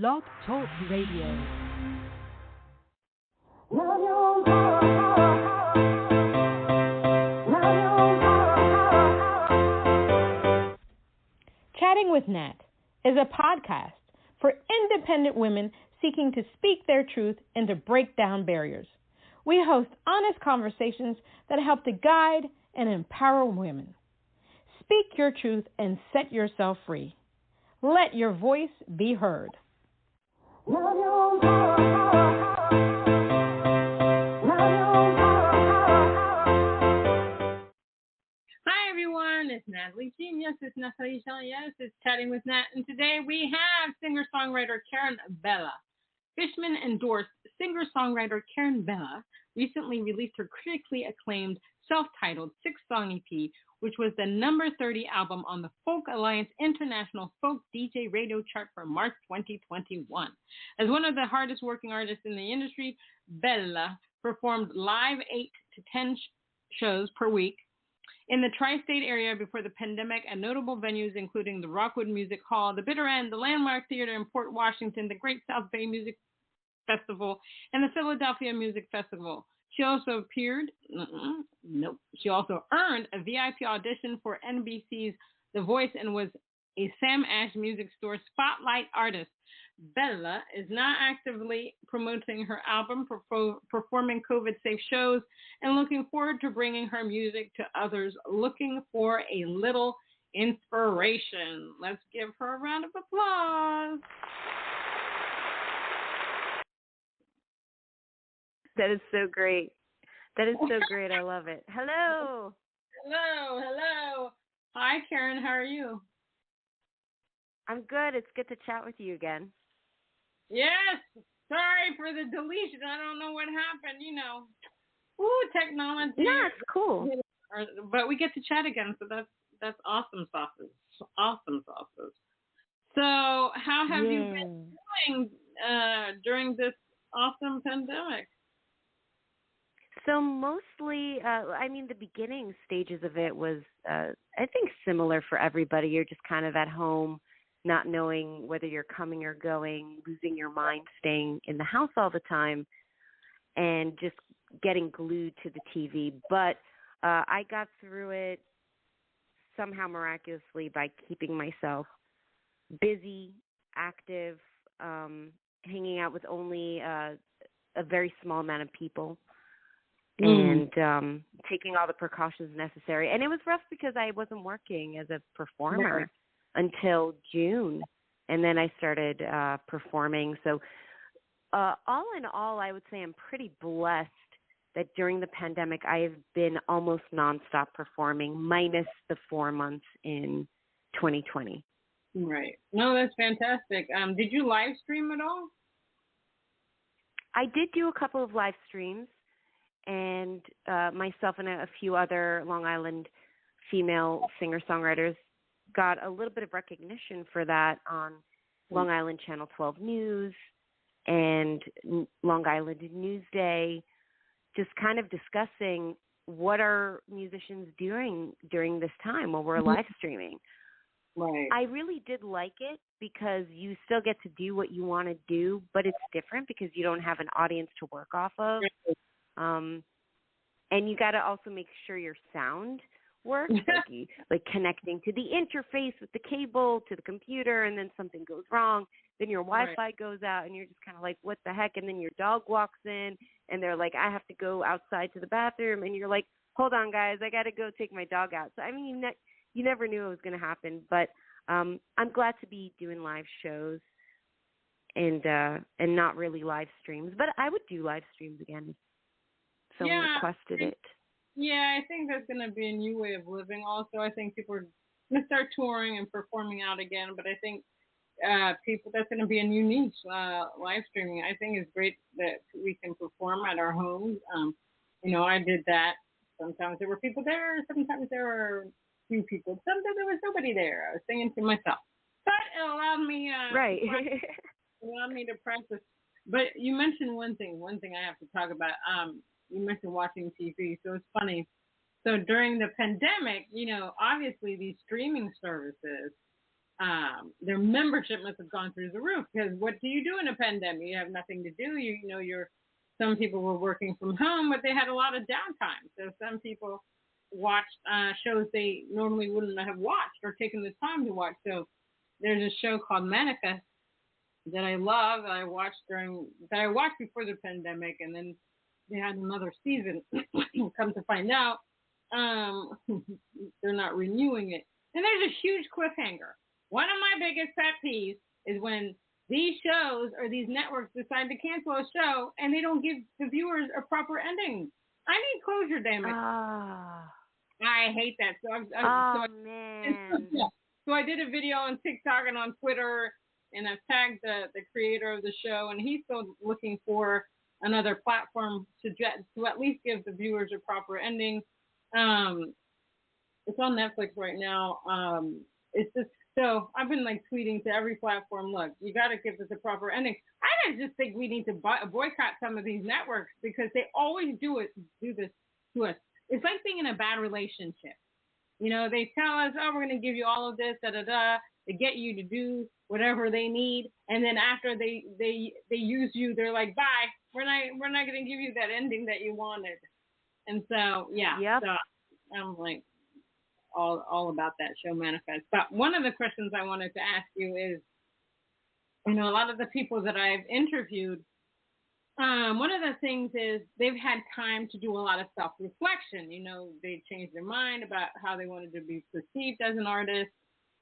Blog Talk Radio. Chatting with Nat is a podcast for independent women seeking to speak their truth and to break down barriers. We host honest conversations that help to guide and empower women. Speak your truth and set yourself free. Let your voice be heard. Hi everyone, it's Natalie Genius, it's Natalie Genius, it's Chatting with Nat, and today we have singer-songwriter Karen Bella. Fishman-endorsed singer-songwriter Karen Bella recently released her critically acclaimed self-titled 6-song EP, which was the number 30 album on the Folk Alliance International Folk DJ Radio Chart for March 2021. As one of the hardest working artists in the industry, Bella performed live 8 to 10 shows per week in the tri-state area before the pandemic at notable venues including the Rockwood Music Hall, the Bitter End, the Landmark Theater in Port Washington, the Great South Bay Music Festival, and the Philadelphia Music Festival. She also appeared, She also earned a VIP audition for NBC's The Voice and was a Sam Ash Music Store Spotlight artist. Bella is now actively promoting her album, performing COVID-safe shows, and looking forward to bringing her music to others looking for a little inspiration. Let's give her a round of applause. That is so great. That is so great. I love it. Hello. Hello. Hi, Karen. How are you? I'm good. It's good to chat with you again. Yes. Sorry for the deletion. I don't know what happened. Technology. Yeah, it's cool. But we get to chat again, so that's awesome sauces. Awesome sauces. So how have you been doing during this awesome pandemic? So mostly, the beginning stages of it was, I think, similar for everybody. You're just kind of at home, not knowing whether you're coming or going, losing your mind, staying in the house all the time, and just getting glued to the TV. But I got through it somehow miraculously by keeping myself busy, active, hanging out with only a very small amount of people. And taking all the precautions necessary. And it was rough because I wasn't working as a performer until June. And then I started performing. So all in all, I would say I'm pretty blessed that during the pandemic, I have been almost nonstop performing, minus the 4 months in 2020. Right. No, that's fantastic. Did you live stream at all? I did do a couple of live streams. And myself and a few other Long Island female singer-songwriters got a little bit of recognition for that on Long Island Channel 12 News and Long Island Newsday, just kind of discussing what are musicians doing during this time while we're live streaming. Right. I really did like it because you still get to do what you want to do, but it's different because you don't have an audience to work off of. And you got to also make sure your sound works, like connecting to the interface with the cable to the computer, and then something goes wrong. Then your Wi-Fi goes out, and you're just kind of like, what the heck? And then your dog walks in, and they're like, I have to go outside to the bathroom. And you're like, hold on, guys, I got to go take my dog out. So, you never knew it was going to happen. But I'm glad to be doing live shows and not really live streams. But I would do live streams again. Someone requested it. Yeah, I think that's going to be a new way of living. Also, I think people are going to start touring and performing out again. But I think that's going to be a new niche, live streaming. I think it's great that we can perform at our homes. I did that. Sometimes there were people there. Sometimes there were few people. Sometimes there was nobody there. I was singing to myself. But it allowed me to practice. But you mentioned one thing I have to talk about. You mentioned watching TV, so it's funny. So during the pandemic, obviously these streaming services their membership must have gone through the roof, because what do you do in a pandemic? You have nothing to do. Some people were working from home, but they had a lot of downtime. So some people watched shows they normally wouldn't have watched or taken the time to watch. So there's a show called Manifest that I love, that I watched before the pandemic, and then they had another season. Come to find out, they're not renewing it. And there's a huge cliffhanger. One of my biggest pet peeves is when these shows or these networks decide to cancel a show and they don't give the viewers a proper ending. I need closure, damn it. I hate that. Man. So I did a video on TikTok and on Twitter, and I've tagged the creator of the show, and he's still looking for another platform to at least give the viewers a proper ending. It's on Netflix right now. It's just, so I've been tweeting to every platform, look, you got to give this a proper ending. I just think we need to boycott some of these networks, because they always do this to us. It's like being in a bad relationship. They tell us, oh, we're going to give you all of this, to get you to do whatever they need, and then after they use you, they're like, bye. We're not going to give you that ending that you wanted. And so, yeah. Yep. So I'm all about that show Manifest. But one of the questions I wanted to ask you is, a lot of the people that I've interviewed, one of the things is they've had time to do a lot of self-reflection. They changed their mind about how they wanted to be perceived as an artist,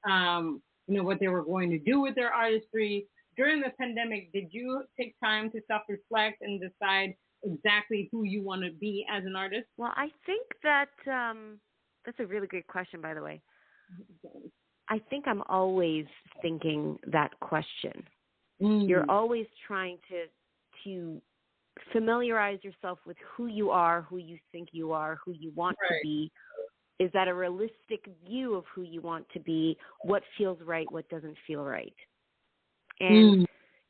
what they were going to do with their artistry. During the pandemic, did you take time to self-reflect and decide exactly who you want to be as an artist? Well, I think that that's a really great question, by the way. I think I'm always thinking that question. You're always trying to familiarize yourself with who you are, who you think you are, who you want to be. Is that a realistic view of who you want to be? What feels right? What doesn't feel right? And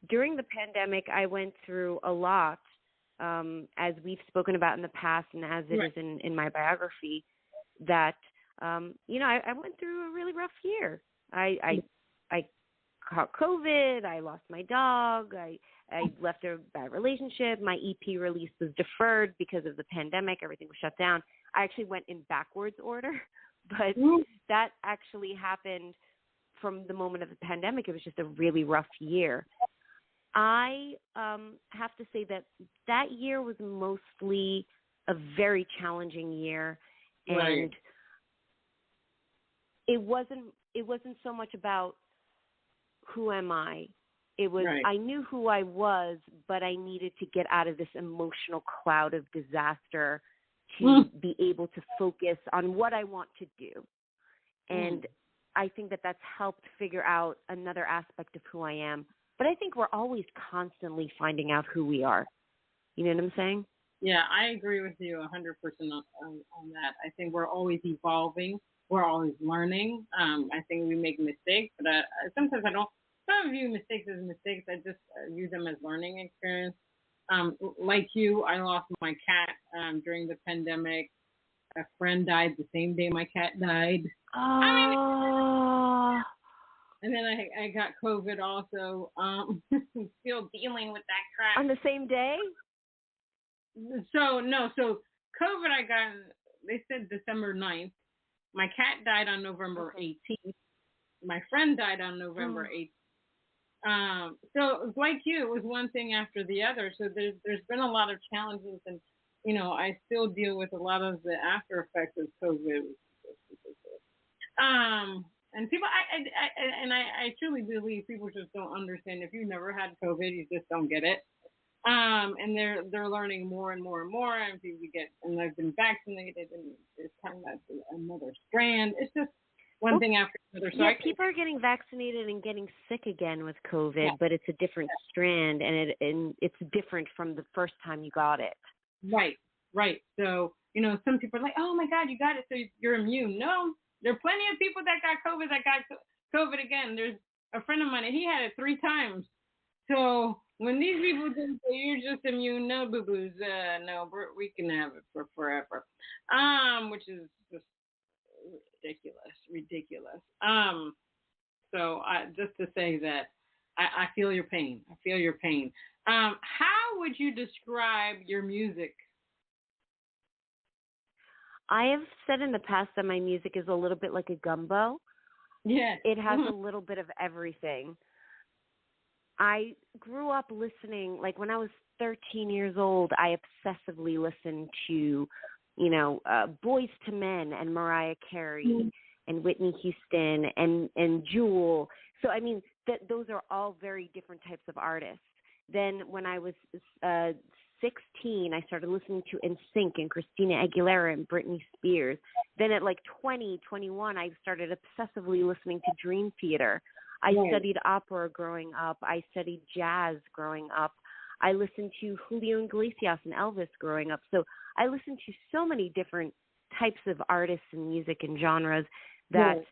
during the pandemic, I went through a lot, as we've spoken about in the past, and as it is in my biography, that I went through a really rough year. I caught COVID. I lost my dog. I left a bad relationship. My EP release was deferred because of the pandemic. Everything was shut down. I actually went in backwards order, but that actually happened from the moment of the pandemic. It was just a really rough year. I have to say that year was mostly a very challenging year, and it wasn't so much about who am I. It was I knew who I was, but I needed to get out of this emotional cloud of disaster to be able to focus on what I want to do. And I think that that's helped figure out another aspect of who I am. But I think we're always constantly finding out who we are. You know what I'm saying? Yeah, I agree with you 100% on that. I think we're always evolving. We're always learning. I think we make mistakes, but sometimes I don't view mistakes as mistakes. I just view them as learning experience. Like you, I lost my cat during the pandemic. A friend died the same day my cat died. Oh. And then I got COVID also. Still dealing with that crap. On the same day? So COVID I got, they said December 9th. My cat died on November 18th. My friend died on November 8th. So like you, it was one thing after the other. So there's been a lot of challenges, and I still deal with a lot of the after effects of COVID. And people, I truly believe people just don't understand. If you never had COVID, you just don't get it. And they're learning more and more and more, and people and they've been vaccinated, and it's kind of another strand. It's just one thing after another. So people are getting vaccinated and getting sick again with COVID, but it's a different strand, and it's different from the first time you got it. Right. So some people are like, oh my God, you got it, so you're immune. No, there are plenty of people that got COVID again. There's a friend of mine, and he had it 3 times. So when these people think that you're just immune, no, boo-boos, no, we can have it for forever, which is just ridiculous. So just to say that I feel your pain. I feel your pain. How would you describe your music? I have said in the past that my music is a little bit like a gumbo. Yes. It has a little bit of everything. I grew up listening, like when I was 13 years old, I obsessively listened to, Boys to Men and Mariah Carey and Whitney Houston and Jewel. So, I mean, those are all very different types of artists. Then when I was 16, I started listening to NSYNC and Christina Aguilera and Britney Spears. Then at like 20, 21, I started obsessively listening to Dream Theater. I studied opera growing up. I studied jazz growing up. I listened to Julio Iglesias and Elvis growing up. So I listened to so many different types of artists and music and genres that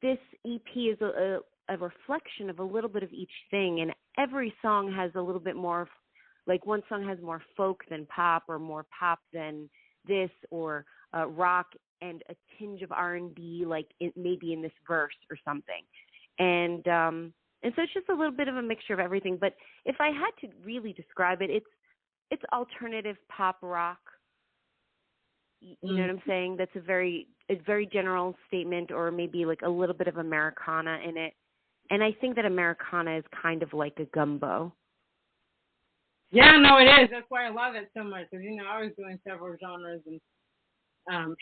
this EP is a reflection of a little bit of each thing. And every song has a little bit more, like one song has more folk than pop, or more pop than this, or rock and a tinge of R&B, like maybe in this verse or something. And so it's just a little bit of a mixture of everything. But if I had to really describe it, it's alternative pop rock. You know what I'm saying? That's a very general statement, or maybe like a little bit of Americana in it. And I think that Americana is kind of like a gumbo. Yeah, no, it is. That's why I love it so much. Because I was doing several genres, and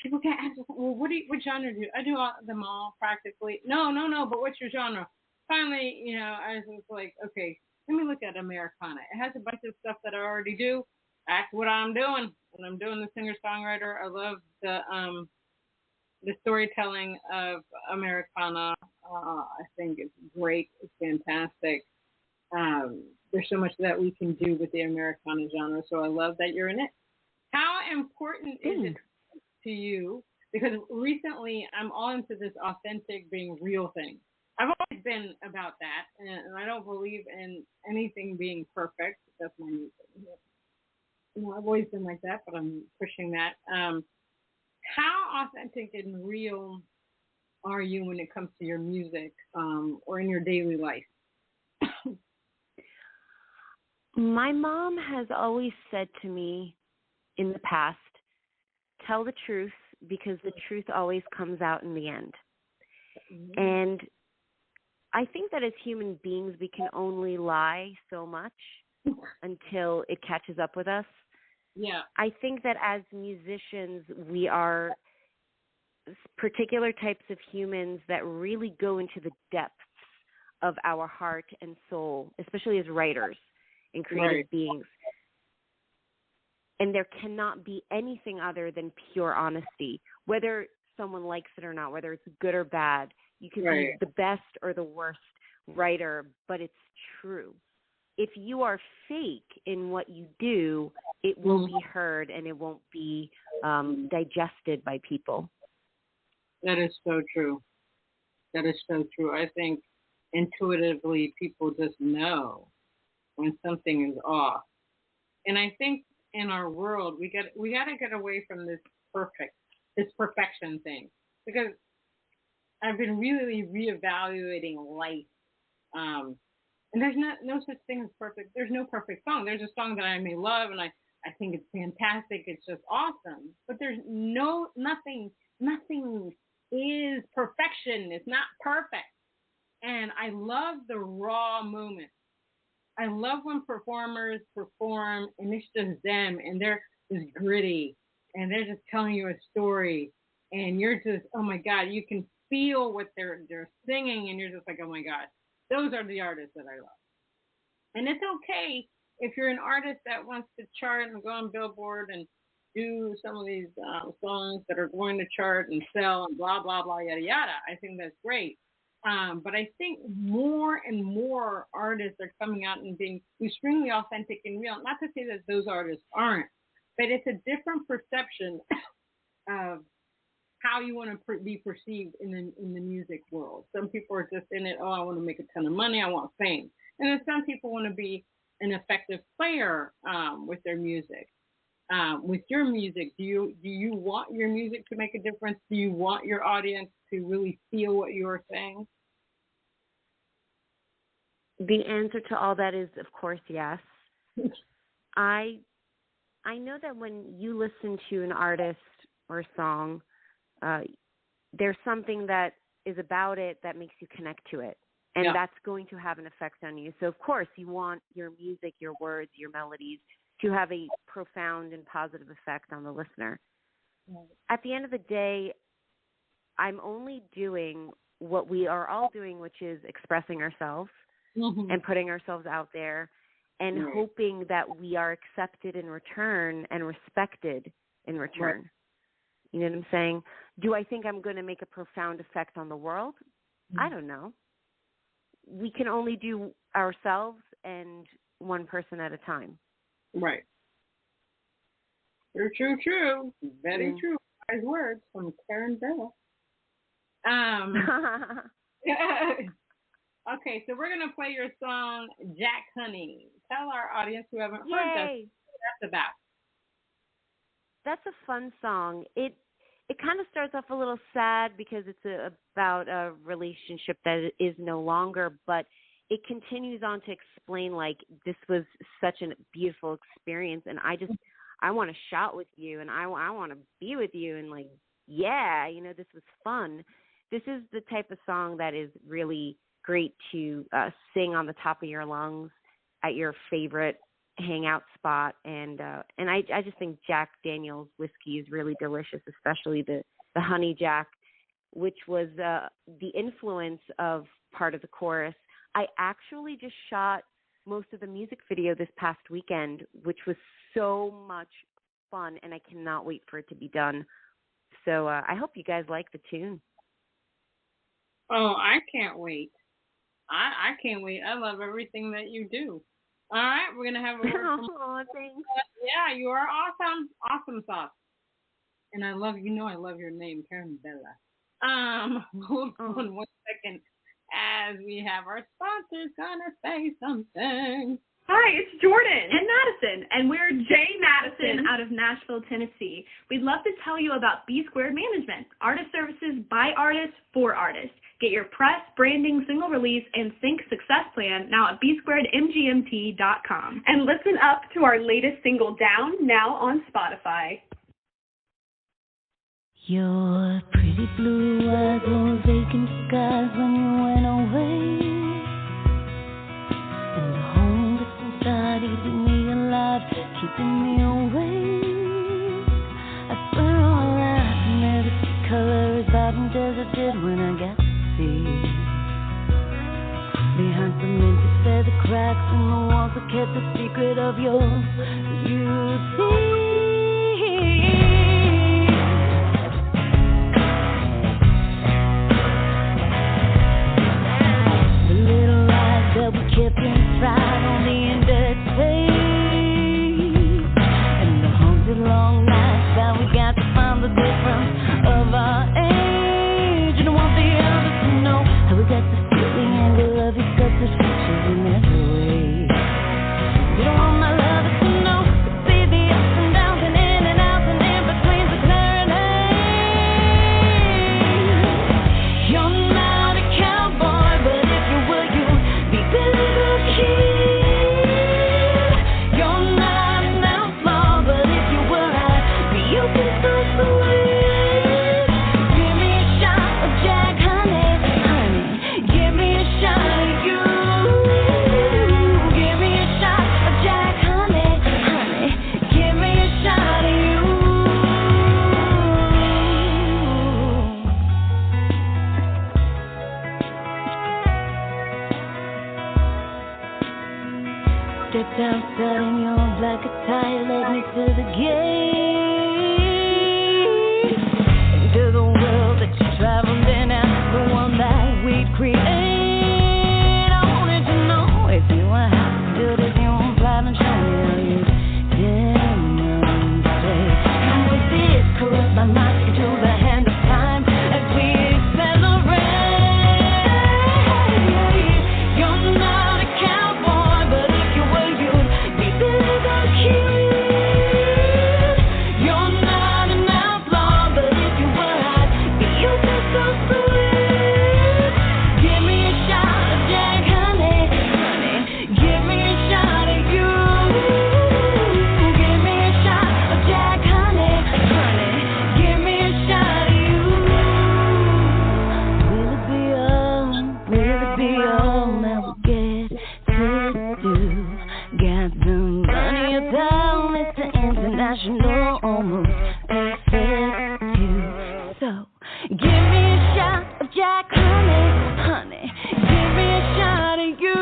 people can't ask, well, what genre do you? I do them all practically. No. But what's your genre? Finally, I was just like, okay, let me look at Americana. It has a bunch of stuff that I already do. That's what I'm doing. When I'm doing the singer-songwriter, I love the storytelling of Americana. I think it's great. It's fantastic. There's so much that we can do with the Americana genre, so I love that you're in it. How important is it to you? Because recently I'm all into this authentic, being real thing. I've always been about that, and I don't believe in anything being perfect. That's my new thing. I've always been like that, but I'm pushing that. How authentic and real are you when it comes to your music, or in your daily life? My mom has always said to me in the past, tell the truth, because the truth always comes out in the end. And I think that as human beings, we can only lie so much until it catches up with us. Yeah. I think that as musicians, we are particular types of humans that really go into the depths of our heart and soul, especially as writers and creative beings. And there cannot be anything other than pure honesty, whether someone likes it or not, whether it's good or bad. You can be the best or the worst writer, but it's true. If you are fake in what you do, it will be heard and it won't be digested by people. That is so true. That is so true. I think intuitively people just know when something is off. And I think in our world we got to get away from this perfection thing, because I've been really reevaluating life. And there's no such thing as perfect. There's no perfect song. There's a song that I may love and I think it's fantastic. It's just awesome. But there's nothing is perfection. It's not perfect. And I love the raw moments. I love when performers perform and it's just them and they're just gritty and they're just telling you a story and you're just, oh my God, you can feel what they're singing and you're just like, oh my God, those are the artists that I love. And it's okay if you're an artist that wants to chart and go on Billboard and do some of these songs that are going to chart and sell and blah, blah, blah, yada, yada. I think that's great. But I think more and more artists are coming out and being extremely authentic and real. Not to say that those artists aren't, but it's a different perception of how you want to be perceived in the music world. Some people are just in it, oh, I want to make a ton of money, I want fame. And then some people want to be an effective player with their music. With your music, do you want your music to make a difference? Do you want your audience to really feel what you're saying? The answer to all that is, of course, yes. I know that when you listen to an artist or a song, there's something that is about it that makes you connect to it. And that's going to have an effect on you. So, of course, you want your music, your words, your melodies to have a profound and positive effect on the listener. Right. At the end of the day, I'm only doing what we are all doing, which is expressing ourselves and putting ourselves out there and hoping that we are accepted in return and respected in return. Right. You know what I'm saying? Do I think I'm going to make a profound effect on the world? I don't know. We can only do ourselves and one person at a time. Right. True. Very true. Wise words from Karen Bella. Okay, so we're going to play your song, Jack Honey. Tell our audience who haven't heard this what that's about. That's a fun song. It kind of starts off a little sad because it's about a relationship that is no longer, but it continues on to explain, like, this was such a beautiful experience, and I want to shout with you, and I want to be with you, and, like, this was fun. This is the type of song that is really great to sing on the top of your lungs at your favorite hangout spot, and I just think Jack Daniel's whiskey is really delicious, especially the Honey Jack, which was the influence of part of the chorus. I actually just shot most of the music video this past weekend, which was so much fun, and I cannot wait for it to be done. So I hope you guys like the tune. Oh, I can't wait. I can't wait. I love everything that you do. All right, we're going to have a word from... Oh, thanks. Yeah, you are awesome. Awesome sauce. And I love your name, Karen Bella. Hold on 1 second as we have our sponsors going to say something. Hi, it's Jordan and Madison, and we're Jay Madison out of Nashville, Tennessee. We'd love to tell you about B Squared Management, artist services by artists for artists. Get your press, branding, single release, and sync success plan now at bsquaredmgmt.com. And listen up to our latest single, Down, now on Spotify. Your pretty blue eyes were vacant skies when you went away. And the home that's inside eating me alive, keeping me awake. I swear all life never see color as vibrant as I did when I got to see. Behind cemented feather cracks in the walls that kept the secret of your beauty. That we kept inside on the index page, and the haunted long nights that we got to find the difference of our age. And I want the others to know how we got to feel the angle of each other's features in every way. You don't want my lovers to know to see the ups and downs and in and outs and in betweens the clarinet. You're not a cowboy, but if you were, you'd be little kid. You're not an outlaw, but if you were, I'd be open so sweet. Give me a shot of Jack, honey, honey. Give me a shot of you. Give me a shot of Jack, honey, honey. Give me a shot of you. Stepped outside in your black attire, led me to the gate, into the world that you traveled in, and the one that we'd create. I wanted to know if you were half as good as you implied, and show me how you demonstrate. And with this, corrupt my mind into the hand of time as we celebrate. You're not a cowboy, but if you were, you'd be little kid. You're not an outlaw, but if you were, I'd be open so sweet. Give me original, almost perfect you. So give me a shot of Jack Honey, honey. Give me a shot of you.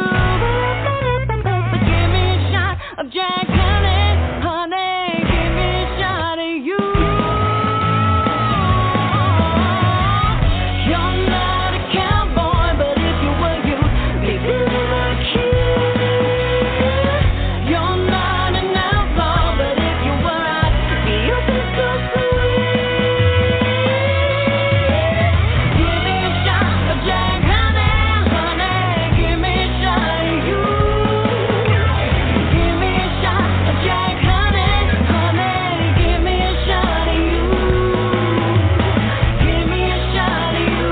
Give me a shot of Jack Honey, honey. Give me a shot of you. You're not a cowboy, but if you were, you'd be good like you. You're not an outlaw, but if you were, I'd be your pistol sweet. Give me a shot of Jack Honey, honey. Give me a shot of you. Give me a shot of Jack Honey, honey. Give me a shot of you. Give me a shot of you.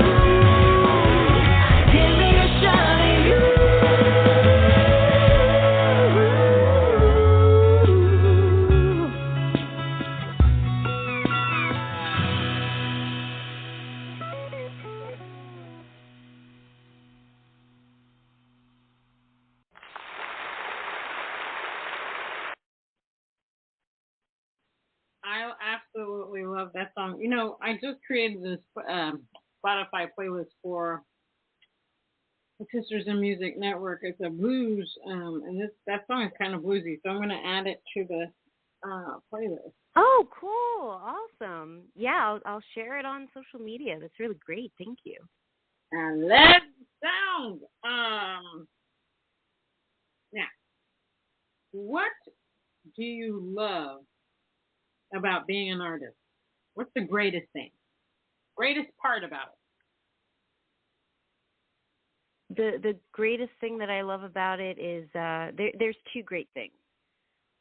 Give me a shot of you. I absolutely love that song. You know, I just created this Spotify playlist for the Sisters in Music Network. It's a blues, and that song is kind of bluesy, so I'm going to add it to the playlist. Oh, cool. Awesome. Yeah, I'll share it on social media. That's really great. Thank you. And let's sound. Now, what do you love about being an artist? What's the greatest thing? Greatest part about it? The greatest thing that I love about it is there's two great things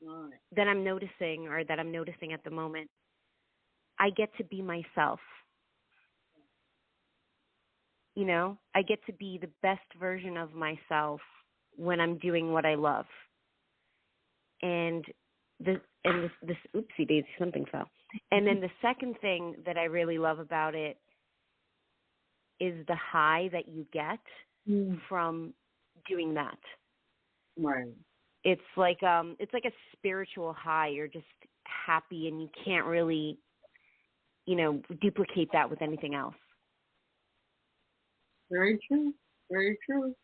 All right. that I'm noticing at the moment. I get to be myself. You know, I get to be the best version of myself when I'm doing what I love. And this oopsie daisy, something fell. And then the second thing that I really love about it is the high that you get from doing that. Right. It's like a spiritual high. You're just happy, and you can't really, duplicate that with anything else. Very true. Very true.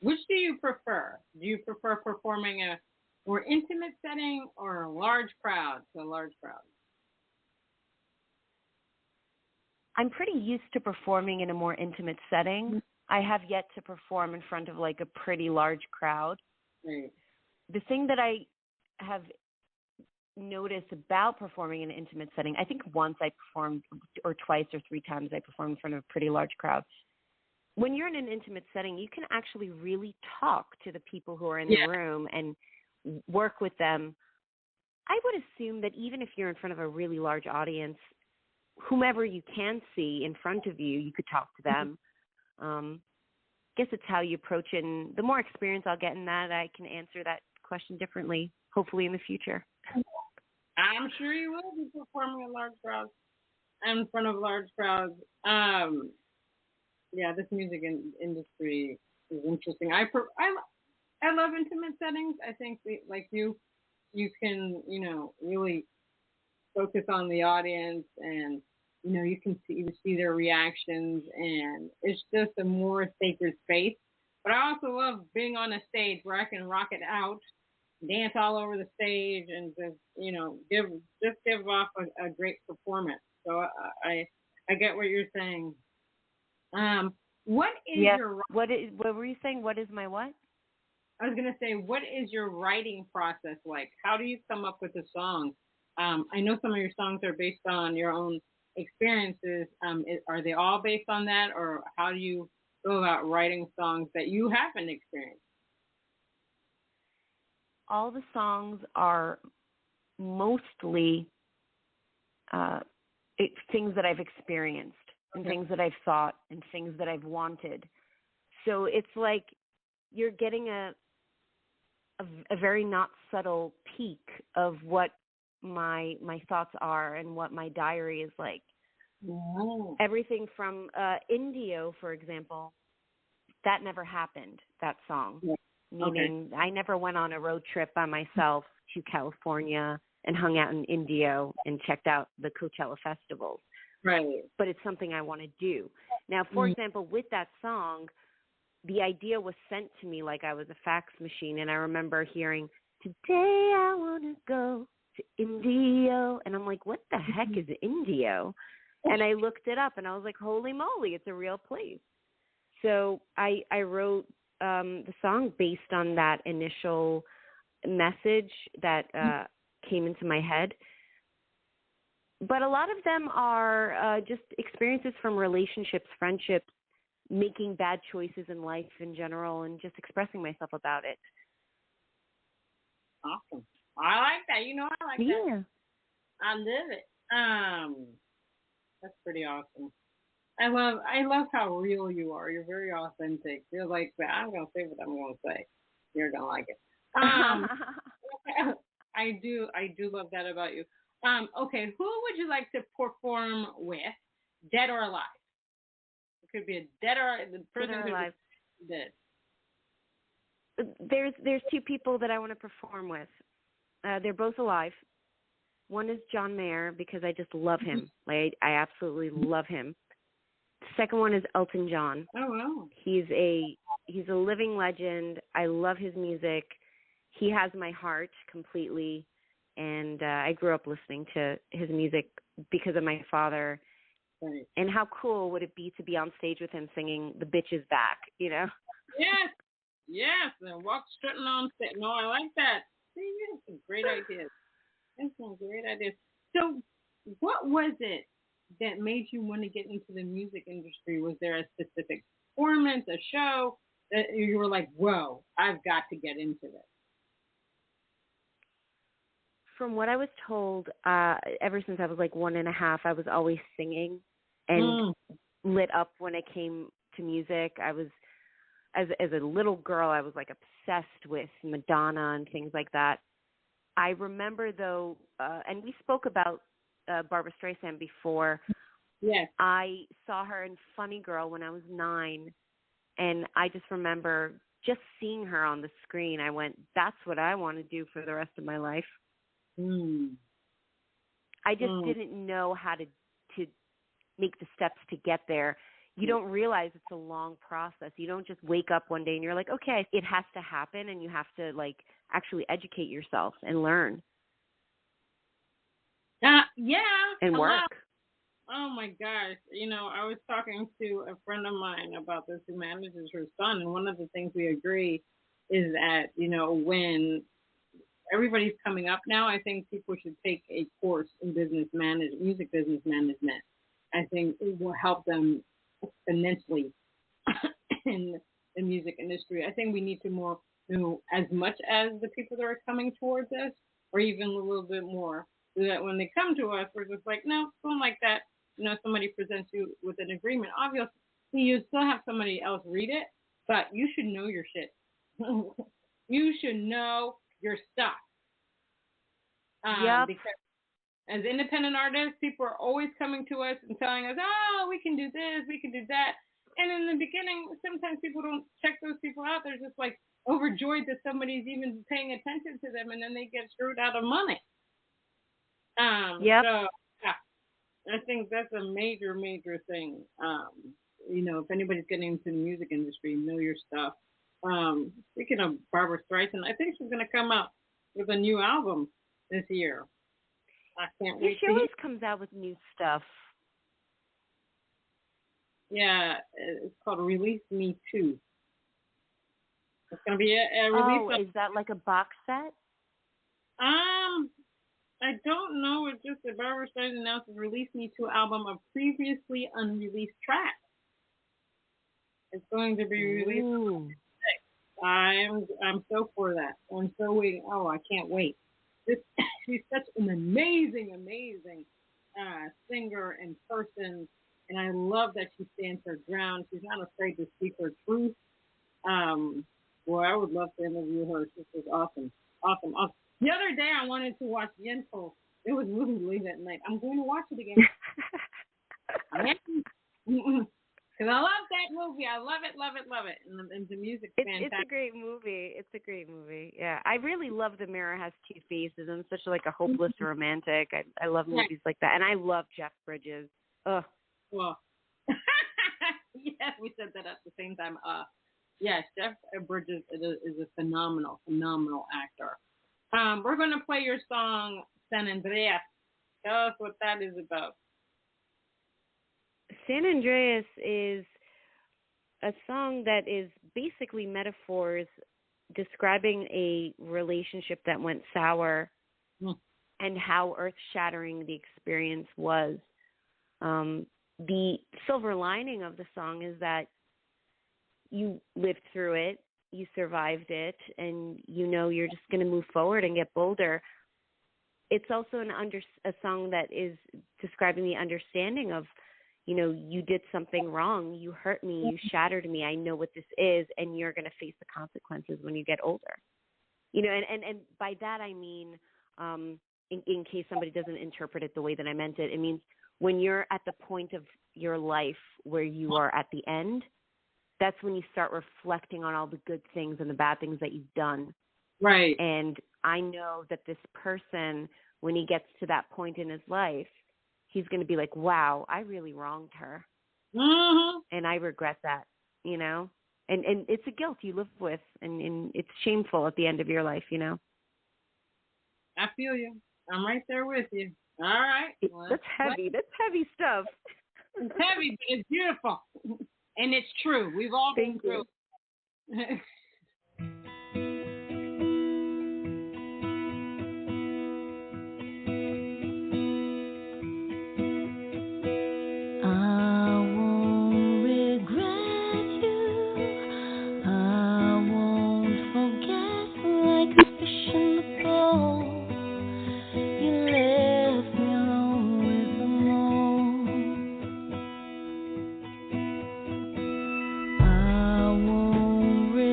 Which do you prefer? Do you prefer performing a more intimate setting or a large crowd? To a large crowd. I'm pretty used to performing in a more intimate setting. I have yet to perform in front of like a pretty large crowd. Right. The thing that I have noticed about performing in an intimate setting, I think once I performed, or twice or three times I performed in front of a pretty large crowd. When you're in an intimate setting, you can actually really talk to the people who are in the room and work with them. I would assume that even if you're in front of a really large audience, whomever you can see in front of you, you could talk to them. I guess it's how you approach it. And the more experience I'll get in that, I can answer that question differently, hopefully in the future. I'm sure you will be performing in large crowds, in front of large crowds. Yeah, this music industry is interesting. I love intimate settings. I think like you can really focus on the audience, and you can see their reactions, and it's just a more sacred space. But I also love being on a stage where I can rock it out, dance all over the stage, and just give off a great performance. So I get what you're saying. What is your what were you saying? What is my what? I was gonna say, what is your writing process like? How do you come up with a song? I know some of your songs are based on your own experiences. Are they all based on that, or how do you go about writing songs that you haven't experienced? All the songs are mostly things that I've experienced, and things that I've thought, and things that I've wanted. So it's like you're getting a very not subtle peek of what my thoughts are and what my diary is like. Wow. Everything from Indio, for example, that never happened, that song. Yeah. meaning I never went on a road trip by myself to California and hung out in Indio and checked out the Coachella festivals. Right. But it's something I want to do. Now, for example, with that song, the idea was sent to me like I was a fax machine, and I remember hearing, "Today I want to go to Indio," and I'm like, what the heck is Indio? And I looked it up, and I was like, holy moly, it's a real place. So I wrote the song based on that initial message that came into my head. But a lot of them are just experiences from relationships, friendships, making bad choices in life in general, and just expressing myself about it. Awesome. I like that. I like that. Yeah. I live it. That's pretty awesome. I love how real you are. You're very authentic. You're like, I'm gonna say what I'm gonna say. You're gonna like it. I do love that about you. Okay, who would you like to perform with, dead or alive? It could be a dead or the person dead or could alive. be dead. There's two people that I want to perform with. They're both alive. One is John Mayer because I just love him. Like I absolutely love him. The second one is Elton John. Oh wow. He's a living legend. I love his music. He has my heart completely, and I grew up listening to his music because of my father. Right. And how cool would it be to be on stage with him singing "The Bitch Is Back"? Yes, and walk strutting on stage. No, I like that. See, you have some great ideas. That's some great ideas. So, what was it that made you want to get into the music industry? Was there a specific performance, a show that you were like, "Whoa, I've got to get into this"? From what I was told, ever since I was like 1.5, I was always singing and lit up when it came to music. I was, as a little girl, I was like obsessed with Madonna and things like that. I remember though, and we spoke about Barbra Streisand before. Yes. I saw her in Funny Girl when I was 9, and I just remember just seeing her on the screen. I went, that's what I want to do for the rest of my life. I just didn't know how to make the steps to get there. You don't realize it's a long process. You don't just wake up one day and you're like, okay, it has to happen, and you have to like actually educate yourself and learn. Yeah. And work. Oh my gosh. I was talking to a friend of mine about this who manages her son, and one of the things we agree is that, when everybody's coming up now, I think people should take a course in music business management. I think it will help them exponentially in the music industry. I think we need to more, as much as the people that are coming towards us, or even a little bit more, so that when they come to us, we're just like, no, something like that. Somebody presents you with an agreement. Obviously, you still have somebody else read it, but you should know your shit. You should know your stuff. Because as independent artists, people are always coming to us and telling us, oh, we can do this, we can do that. And in the beginning, sometimes people don't check those people out. They're just like overjoyed that somebody's even paying attention to them, and then they get screwed out of money. So, yeah, I think that's a major, major thing. If anybody's getting into the music industry, know your stuff. Speaking of Barbra Streisand, I think she's going to come out with a new album this year. I can't wait. She always comes out with new stuff. Yeah, it's called Release Me Too. It's going to be a release. Oh, is that like a box set? I don't know. It's just that Barbra Streisand announced the Release Me Too album of previously unreleased tracks. It's going to be released on the 6th. I'm so for that. I'm so waiting. Oh, I can't wait. She's such an amazing, amazing singer and person, and I love that she stands her ground. She's not afraid to speak her truth. Boy, I would love to interview her. This is awesome. Awesome. The other day, I wanted to watch Yentl. It was really late at night. I'm going to watch it again. Because I love that movie. I love it, love it, love it. And the music's fantastic. It's a great movie. It's a great movie. Yeah, I really love The Mirror Has Two Faces. I'm such like a hopeless romantic. I love movies like that, and I love Jeff Bridges. Ugh. Well, yes, we said that at the same time. Yes, Jeff Bridges is a phenomenal actor. We're going to play your song, San Andreas. Tell us what that is about. San Andreas is a song that is basically metaphors describing a relationship that went sour and how earth-shattering the experience was. The silver lining of the song is that you lived through it, you survived it, and you know you're just going to move forward and get bolder. It's also a song that is describing the understanding of, you know, you did something wrong, you hurt me, you shattered me, I know what this is, and you're going to face the consequences when you get older. You know, and by that I mean, in case somebody doesn't interpret it the way that I meant it, it means when you're at the point of your life where you are at the end, that's when you start reflecting on all the good things and the bad things that you've done. Right. And I know that this person, when he gets to that point in his life, he's going to be like, wow, I really wronged her. Mm-hmm. And I regret that, you know? And it's a guilt you live with, and it's shameful at the end of your life, you know? I feel you. I'm right there with you. All right. Well, that's heavy. That's heavy stuff. It's heavy, but it's beautiful. And it's true. We've all been through it. I won't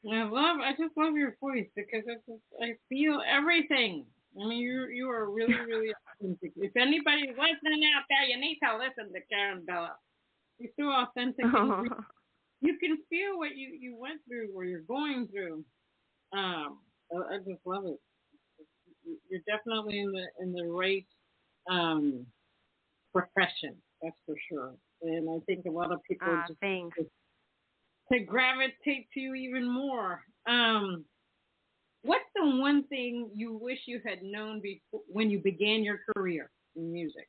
I just love your voice because I feel everything. I mean, you are really, really authentic. If anybody's listening out there, you need to listen to Karen Bella. You're so authentic, and you can feel what you went through, or you're going through. I just love it. You're definitely in the right um profession. That's for sure. And I think a lot of people just Thanks. to gravitate to you even more. What's the one thing you wish you had known before when you began your career in music?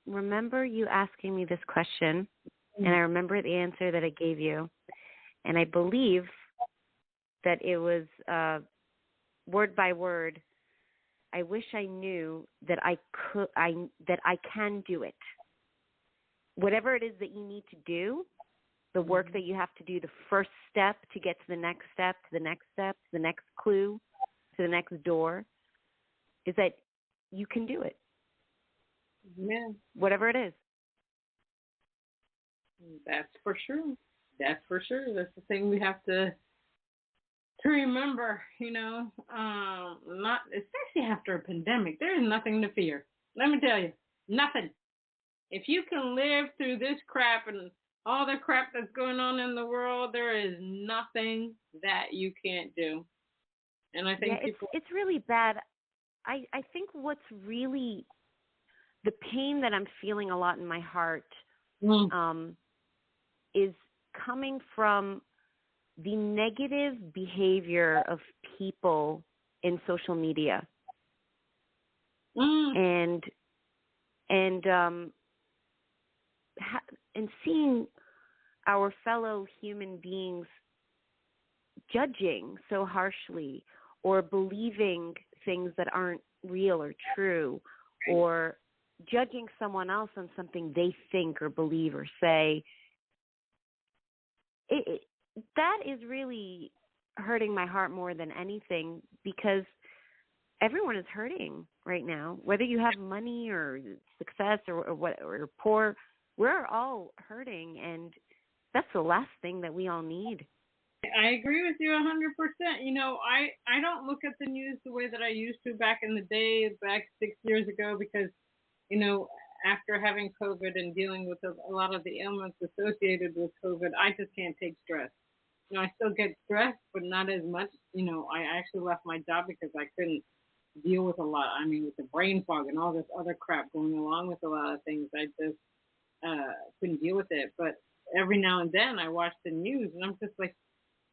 Remember you asking me this question, and I remember the answer that I gave you, and I believe that it was word by word. I wish I knew that I can do it. Whatever it is that you need to do, the work that you have to do, the first step to get to the next step, to the next step, to the next clue, to the next door, is that you can do it. Yeah. Whatever it is. That's for sure. That's for sure. That's the thing we have to remember, not especially after a pandemic. There is nothing to fear. Let me tell you, nothing. If you can live through this crap and all the crap that's going on in the world, there is nothing that you can't do. And I think it's really bad. I think what's really the pain that I'm feeling a lot in my heart is coming from the negative behavior of people in social media, and seeing our fellow human beings judging so harshly or believing things that aren't real or true, or judging someone else on something they think or believe or say. That is really hurting my heart more than anything, because everyone is hurting right now. Whether you have money or success or poor, we're all hurting, and that's the last thing that we all need. I agree with you 100%. I don't look at the news the way that I used to back in the day, back 6 years ago, because, after having COVID and dealing with a lot of the ailments associated with COVID, I just can't take stress. I still get stressed, but not as much. I actually left my job because I couldn't deal with a lot. I mean, with the brain fog and all this other crap going along with a lot of things, I just couldn't deal with it. But every now and then I watch the news, and I'm just like,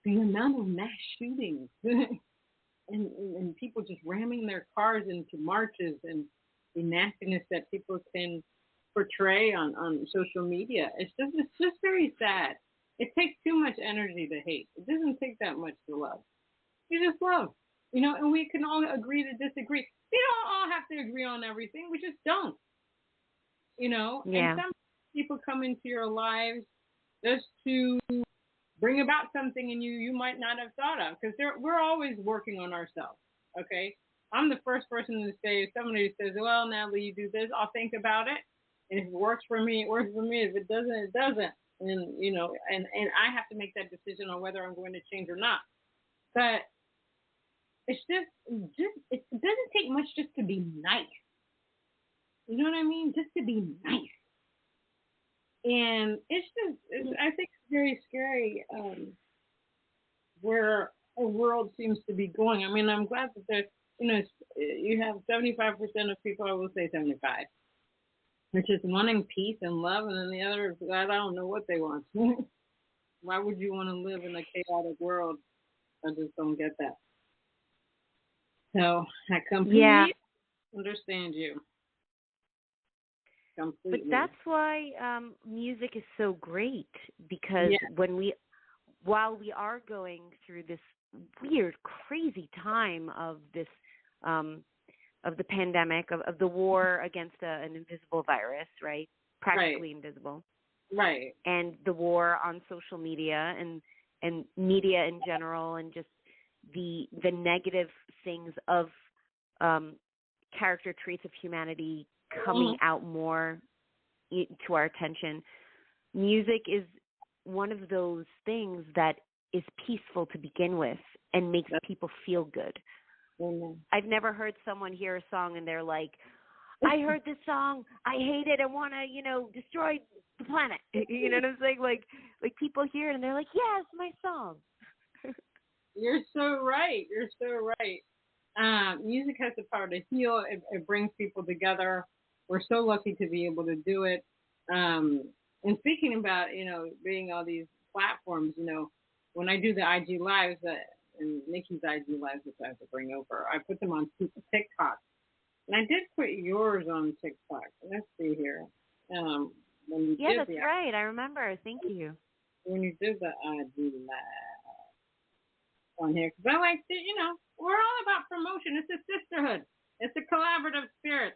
the amount of mass shootings and people just ramming their cars into marches, and the nastiness that people can portray on social media. It's just very sad. It takes too much energy to hate. It doesn't take that much to love. You just love, and we can all agree to disagree. We don't all have to agree on everything. We just don't, And some people come into your lives just to bring about something in you might not have thought of, because we're always working on ourselves, okay? I'm the first person to say, if somebody says, well, Natalie, you do this, I'll think about it. And if it works for me, it works for me. If it doesn't, it doesn't. And, and I have to make that decision on whether I'm going to change or not. But it's just it doesn't take much just to be nice. You know what I mean? Just to be nice. And I think it's very scary where our world seems to be going. I mean, I'm glad that there's, you have 75% of people, I will say 75, which is wanting peace and love, and then the other is, I don't know what they want. Why would you want to live in a chaotic world? I just don't get that. So I completely understand you. Completely. But that's why music is so great, because while we are going through this weird, crazy time of this of the pandemic, of the war against an invisible virus, right? Practically invisible. Right. And the war on social media and media in general, and just the negative things of character traits of humanity coming out more to our attention. Music is one of those things that is peaceful to begin with and makes people feel good. Amen. I've never heard someone hear a song and they're like, I heard this song, I hate it, I want to, destroy the planet. You know what I'm saying? Like people hear it and they're like, yeah, it's my song. You're so right. You're so right. Music has the power to heal. It brings people together. We're so lucky to be able to do it. And speaking about, being all these platforms, when I do the IG lives and Nikki's IG lives, which I have to bring over, I put them on TikTok. And I did put yours on TikTok. Let's see here. That's right. I remember. Thank you. When you did the IG live on here, because I like to, we're all about promotion. It's a sisterhood. It's a collaborative spirit.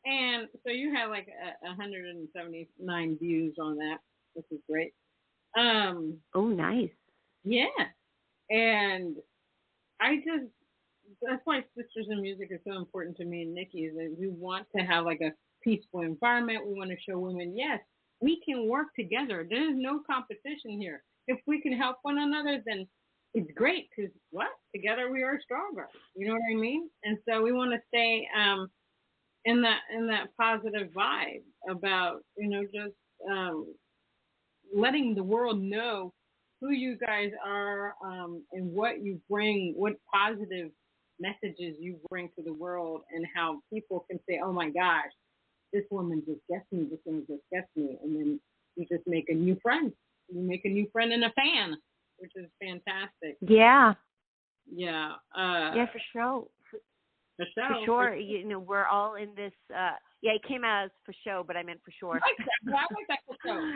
And so you had like 179 views on that, which is great. Oh, nice. Yeah. And that's why Sisters in Music is so important to me and Nikki, is that we want to have like a peaceful environment. We want to show women, yes, we can work together. There's no competition here. If we can help one another, then it's great, because together we are stronger. You know what I mean? And so we want to stay in that positive vibe about, just letting the world know who you guys are, and what you bring, what positive messages you bring to the world, and how people can say, oh my gosh, this woman just gets me, this woman just gets me. And then you just make a new friend. You make a new friend and a fan, which is fantastic. Yeah. Yeah. For sure. For sure. We're all in this. It came out as for show, but I meant for sure. I like that for show.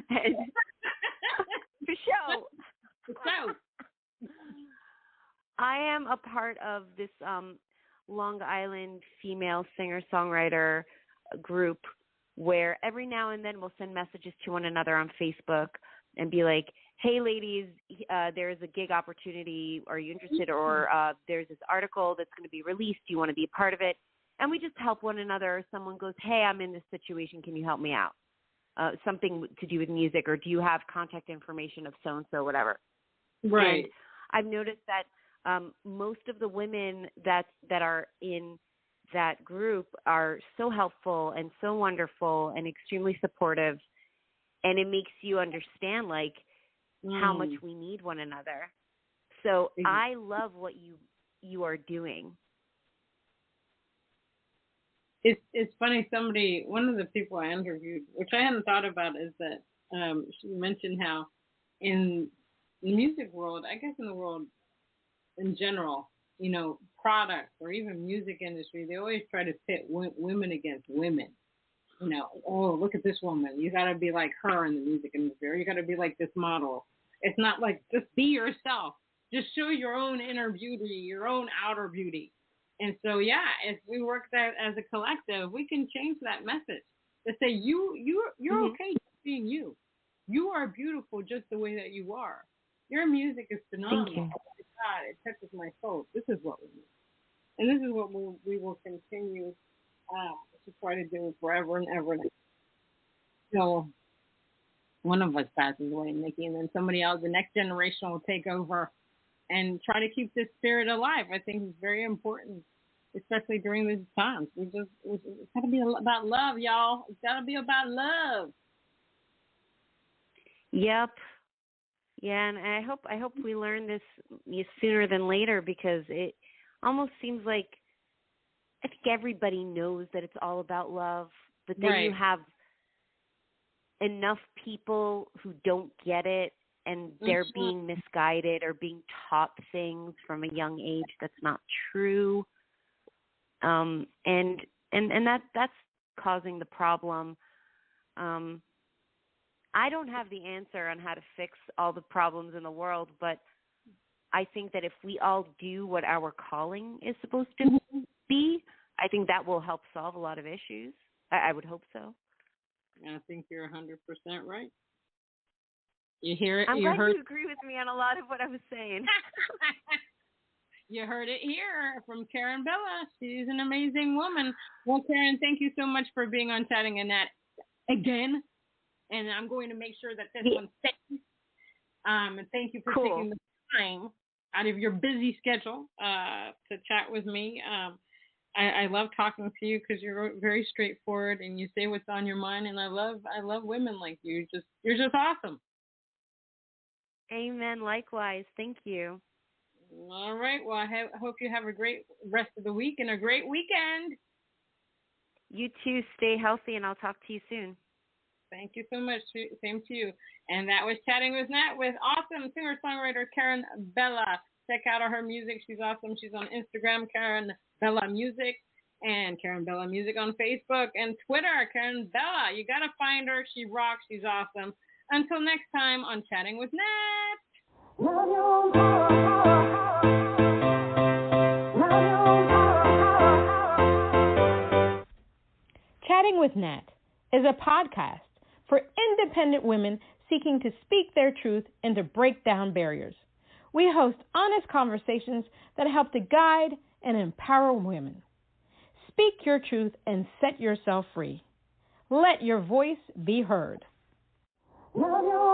For show. For show. I am a part of this Long Island female singer-songwriter group where every now and then we'll send messages to one another on Facebook and be like, hey, ladies, there's a gig opportunity. Are you interested? Or there's this article that's going to be released. Do you want to be a part of it? And we just help one another. Someone goes, hey, I'm in this situation. Can you help me out? Something to do with music, or do you have contact information of so-and-so, whatever. Right. And I've noticed that most of the women that are in that group are so helpful and so wonderful and extremely supportive, and it makes you understand how much we need one another. So I love what you are doing. It's funny, one of the people I interviewed, which I hadn't thought about, is that she mentioned how in the music world, I guess in the world in general, products or even music industry, they always try to pit women against women. Oh, look at this woman. You got to be like her in the music industry, or you got to be like this model. It's not like, just be yourself. Just show your own inner beauty, your own outer beauty. And so, if we work that as a collective, we can change that message to say you're okay just being you. You are beautiful just the way that you are. Your music is phenomenal. Thank you. Oh my God, it touches my soul. This is what we need. And this is what we will continue to try to do forever and ever. So one of us passes away, Nikki, and then somebody else, the next generation, will take over and try to keep this spirit alive. I think it's very important, especially during these times. It's got to be about love, y'all. It's got to be about love. Yep. Yeah, and I hope we learn this sooner than later, because it almost seems like I think everybody knows that it's all about love, but then you have enough people who don't get it, and they're being misguided or being taught things from a young age that's not true. And that's causing the problem. I don't have the answer on how to fix all the problems in the world, but I think that if we all do what our calling is supposed to be, I think that will help solve a lot of issues. I would hope so. I think you're 100% right. You hear it? I'm glad you agree with me on a lot of what I was saying. You heard it here from Karen Bella. She's an amazing woman. Well, Karen, thank you so much for being on Chatting and Nat again. And I'm going to make sure that this one stays. And thank you for taking the time out of your busy schedule to chat with me. I love talking to you because you're very straightforward and you say what's on your mind. And I love women like you. You're just awesome. Amen. Likewise. Thank you. All right. Well, I hope you have a great rest of the week and a great weekend. You too. Stay healthy, and I'll talk to you soon. Thank you so much. Same to you. And that was Chatting with Nat with awesome singer-songwriter Karen Bella. Check out her music. She's awesome. She's on Instagram, Karen Bella Music, and Karen Bella Music on Facebook and Twitter, Karen Bella. You got to find her. She rocks. She's awesome. Until next time on Chatting with Nat. Chatting with Nat is a podcast for independent women seeking to speak their truth and to break down barriers. We host honest conversations that help to guide and empower women. Speak your truth and set yourself free. Let your voice be heard. Love you.